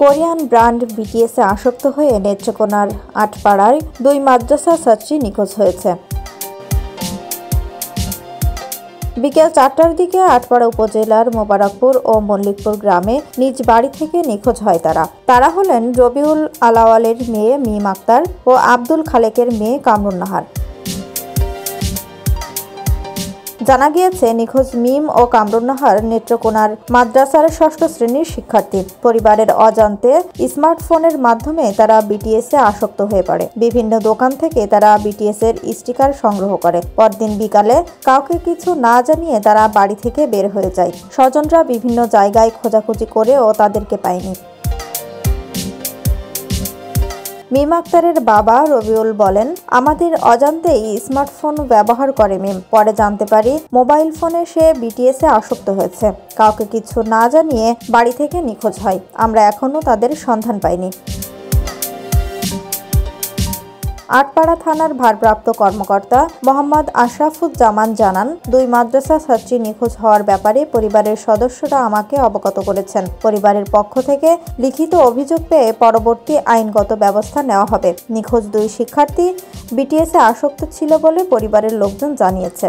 Korean brand বিটিএসে আসক্ত হয়ে নেত্রকোনার আটপাড়ায় 2 মাদ্রাসা ছাত্রী নিখোঁজ হয়েছে। বিকেল 4টার দিকে আটপাড়া উপজেলার মোবারকপুর ও মল্লিকপুর গ্রামে নিজ বাড়ি থেকে নিখোঁজ হয় তারা হলেন রবিউল আলাওয়ালের মেয়ে মিম আক্তার ও আব্দুল খালেকের মেয়ে কামরুন নাহার। জানা গিয়েছে, নিখোঁজ মিম ও কামরুন নাহার নেত্রকোনার মাদ্রাসার 6ষ্ঠ শ্রেণীর শিক্ষার্থী। পরিবারের অজান্তে স্মার্টফোনের মাধ্যমে তারা বিটিএসে আসক্ত হয়ে পড়ে। বিভিন্ন দোকান থেকে তারা বিটিএস এর স্টিকার সংগ্রহ করে। পরদিন বিকালে কাউকে কিছু না জানিয়ে তারা বাড়ি থেকে বের হয়ে যায়। স্বজনরা বিভিন্ন জায়গায় খোঁজাখুঁজি করেও তাদেরকে পায়নি। মিম আক্তারের বাবা রবিউল বলেন, আমাদের অজান্তেই স্মার্টফোন ব্যবহার করে মিম। পরে জানতে পারি মোবাইল ফোনে সে বিটিএসে আসক্ত হয়েছে। কাউকে কিছু না জানিয়ে বাড়ি থেকে নিখোঁজ হয়। আমরা এখনো তাদের সন্ধান পাইনি। আটপাড়া থানার ভারপ্রাপ্ত কর্মকর্তা মোহাম্মদ আশরাফুজ্জামান জানান, 2 মাদ্রাসা ছাত্রী নিখোঁজ হওয়ার ব্যাপারে পরিবারের সদস্যরা আমাকে অবগত করেছেন। পরিবারের পক্ষ থেকে লিখিত অভিযোগ পেয়ে পরবর্তী আইনগত ব্যবস্থা নেওয়া হবে। নিখোঁজ 2 শিক্ষার্থী বিটিএসে আসক্ত ছিল বলে পরিবারের লোকজন জানিয়েছে।